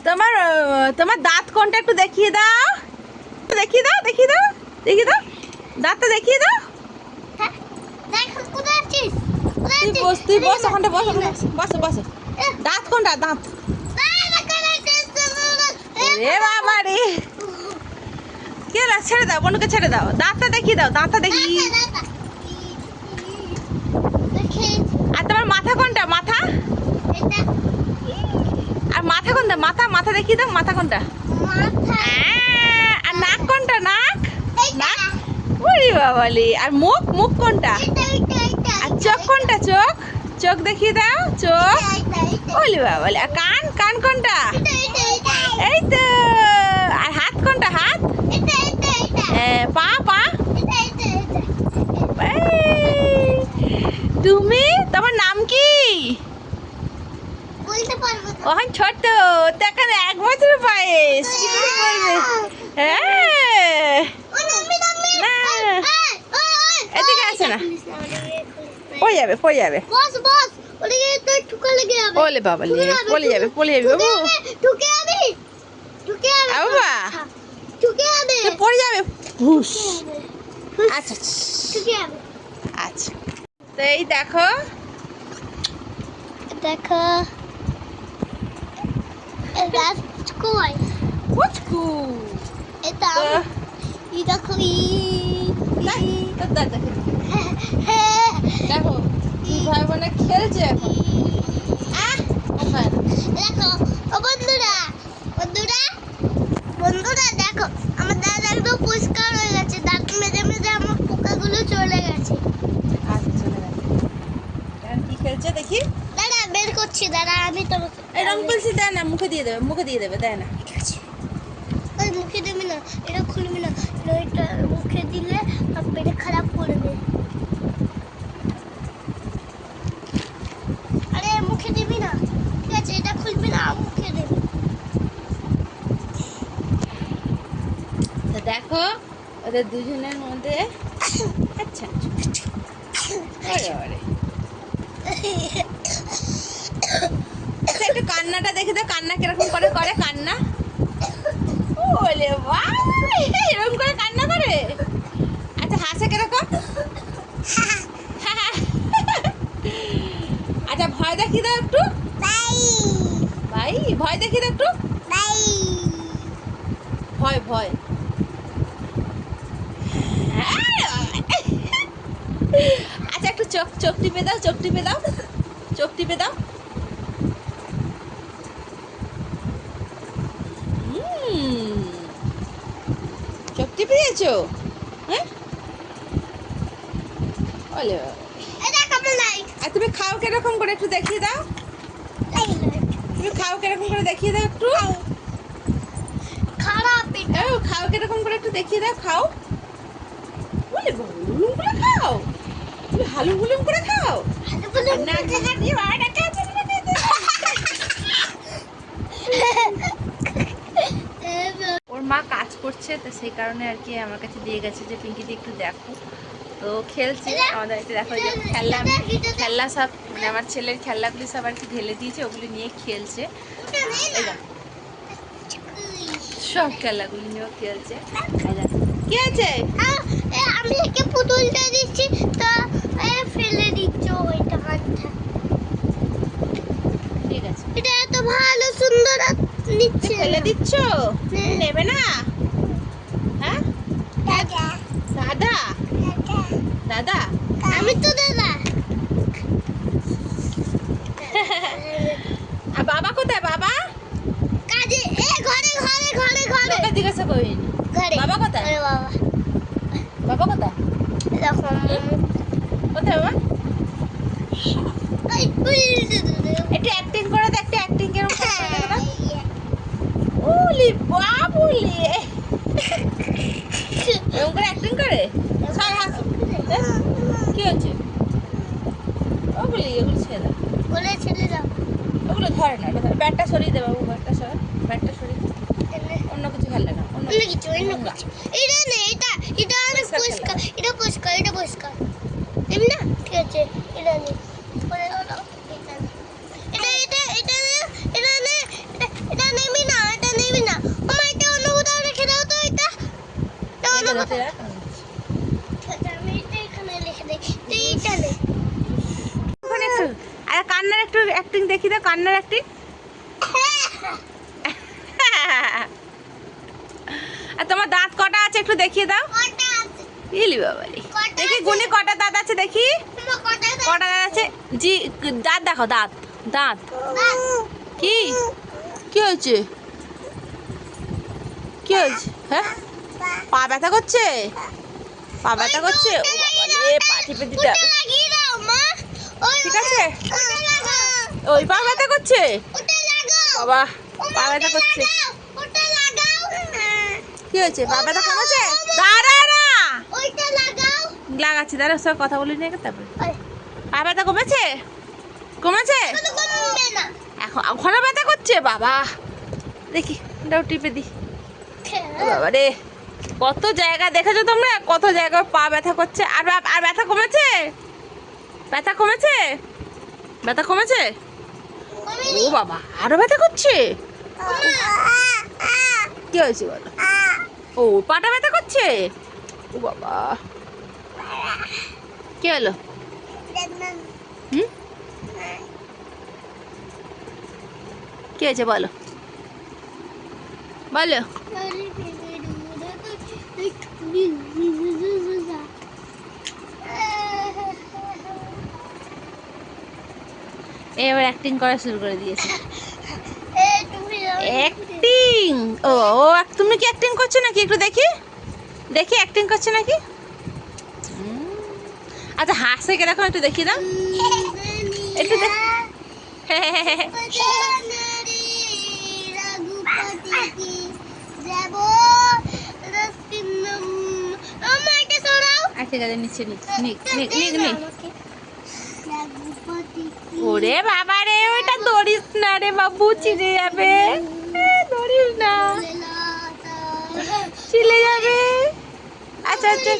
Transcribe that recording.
তোমার তোমার দাঁত কোনটা একটু দেখিয়ে দাও, দেখিয়ে দাও, দেখিয়ে দাও, দেখিয়ে দাও, দাঁতটা দেখিয়ে দাও। তুই বস, ওখানটা বস, বসো বসো। দাঁত কোনটা, দাঁত? এ বাবা রে, কে ছেড়ে দাও, বনুকে ছেড়ে দাও। দাঁতটা দেখিয়ে দাও, দাঁতটা দেখি। আর তোমার মাথা কোনটা, মাথা? আর মাথা কোনটা, মাথা? মাথা দেখিয়ে দাও, মাথা কোনটা? আর নাক কোনটা, নাক? নাক, ওরে বাবালি। আর মুখ, মুখ কোনটা? আর চোখ কোনটা, চোখ? চোখ দেখিয়ে দাও, চোখ। ওরে বাবালি। আর কান, কান কোনটা? এই তো। আর হাত কোনটা, হাত? পা, পা। তুমি, তোমার নাম কি? ওখানে ছোট দেখান, 1 বছরের বয়স, কি বলবে? হ্যাঁ, এদিকে আসে না, পড়ে যাবে, পড়ে যাবে। ওলে বাবা, পড়ে যাবে, পড়ে যাবে বাবু, বাবা পড়ে যাবে। হুস। আচ্ছা আচ্ছা, তো এই দেখো, দেখো পুচকু। এটা দেখো, দেখো কি ভাই বোনে খেলছে এখন। দেখো ও বন্ধুরা, বন্ধুরা, বন্ধুরা দেখো আমার দাঁত একদম পরিষ্কার হয়ে গেছে। দাঁত মেজে মেজে আমার পোকাগুলো চলে গেছে। আচ্ছা, চলে গেছে। এখন কি খেলছে দেখি। দাঁড়া, বের করছি, দাঁড়া, আমি তোমাকে এই রং পেন্সিল দেয় না, মুখে দিয়ে দেবে, মুখে দিয়ে দেবে, দেয় না। ওই মুখে দেবে না, এটা খুলবি না, এটা মুখে দিলে আর পেটে খারাপ করবে। আরে মুখে দিবি না, ঠিক আছে, এটা খুলবি না, মুখে দেবে। তো দেখো ওদের দুজনের মধ্যে। আচ্ছা, একটু কান্নাটা দেখে দাও, কান্না কিরকম করে, করে কান্না। ওলে ভাই, এরকম করে কান্না করে। আচ্ছা, হাসে কিরকম? আচ্ছা, ভয় দেখিয়ে দাও একটু। ভাই, ভয় দেখিয়ে দাও একটু। ভয়, ভয়। আচ্ছা, একটু চোখ, চোখ টিপে দাও, চোখ টিপে দাও, চোখ টিপে দাও। চোখ টিপে দিয়েছো? হ্যাঁ, বলে। আর তুমি খাও কিরকম করে একটু দেখিয়ে দাও। তুমি খাও কিরকম করে দেখিয়ে দাও একটু। খাও কিরকম করে একটু দেখিয়ে দাও, খাও। বলে হুলুম করে খাও, তুমি হালুম হুলুম করে খাও। ওর মা কাজ করছে, তো সেই কারণে আর কি আমার কাছে দিয়ে গেছে যে পিঙ্কিদি একটু দেখো। তো খেলছে আমাদের, একটু দেখো যে খেলনা সব, মানে আমার ছেলের খেলনাগুলি সব আর কি ঢেলে দিয়েছে, ওগুলি নিয়ে খেলছে। সব খেলনাগুলি নিয়েও খেলছে। কি আছে? আমি একে পুতুলটা দিচ্ছি, তা ফেলে দিচ্ছ ওইটা হাতটা। ঠিক আছে, এটা এত ভালো সুন্দর নিচ্ছে, ফেলে দিচ্ছ, নেবে না? হ্যাঁ, দাদা, দাদা, দাদা, আমি তো দাদা। আর বাবা কোথায়, বাবা? কাজে, ঘরে ঘরে ঘরে ঘরে। লোকে জিজ্ঞাসা করিনি, ঘরে। বাবা কোথায়? আরে বাবা, বাবা কোথায়? দেখো কোথায় বাবা? একটু অ্যাক্টিং করে দে, একটু অ্যাক্টিং কেরকম করে দেখো না। ওলি বাবুলি, এরকম করে অ্যাক্টিং করে। ছাড়, হাসো। কি হচ্ছে? ওগুলি, এগুলো ছেড়ে দাও, বলে ছেলে দাও। ওগুলো ধরে না, ব্যাটটা সরিয়ে দে বাবু, ব্যাটটা সরা, ব্যাটটা সরিয়ে দে। অন্য কিছু খেললে না, অন্য কিছু, অন্য কিছু। এটা না, এটা এটা অনেক পরিষ্কার, এটা পরিষ্কার, এটা পরিষ্কার। এমনি না, ঠিক আছে, এটা নে, পরে দাও, এটা এটা এটা এটা এটা নে, এটা নেবি না, অ্যাক্টিং দেখি দাও, কান্নার অ্যাক্টিং। আর তোমার দাঁত কটা আছে একটু দেখিয়ে দাও। ইলি বাবালি, দেখি গুনে কটা দাঁত আছে দেখি। কটা দাঁত আছে? জি, দাঁত দেখো, দাঁত দাঁত। কি কি হয়েছে? কি হয়েছে? হ্যাঁ, পা ব্যথা করছে, পা ব্যথা করছে। ও বাবা রে, পা টিপে দিতে হবে। ঠিক আছে, ওই পা ব্যথা করছে বাবা, পা ব্যথা করছে। কি হয়েছে? পা ব্যথা কমেছে? দাঁড়া না, লাগাচ্ছি, দাঁড়া, সব কথা বলি না তারপরে। পা ব্যথা কমেছে? কমেছে? এখন এখনো ব্যথা করছে বাবা। দেখি এটাও টিপে দি। বাবা রে, কত জায়গা দেখেছো তোমরা, কত জায়গায় পা ব্যথা করছে। আর আর ব্যথা কমেছে? ব্যথা কমেছে? ব্যথা কমেছে? ও বাবা, আরো ব্যথা করছে। কি হয়েছে বলো? ও, পাটা ব্যথা করছে। ও বাবা, কি হলো? হুম, কি হয়েছে বলো, বলো। এবার অ্যাক্টিং করা শুরু করে দিয়েছে। অ্যাক্টিং? ও ও, তুমি কি অ্যাক্টিং করছো নাকি? একটু দেখি, দেখি অ্যাক্টিং করছো নাকি। আচ্ছা, হাসে কিরকম একটু দেখি দাও, একটু দেখ। আচ্ছা, গাড়ি নিচে নিক নিক নিক নিক নিক। ওরে বাবা রে, ওইটা ধরিস না রে বাবু, ছিঁড়ে যাবে। ধরিস না, ছিলে যাবে। আচ্ছা আচ্ছা।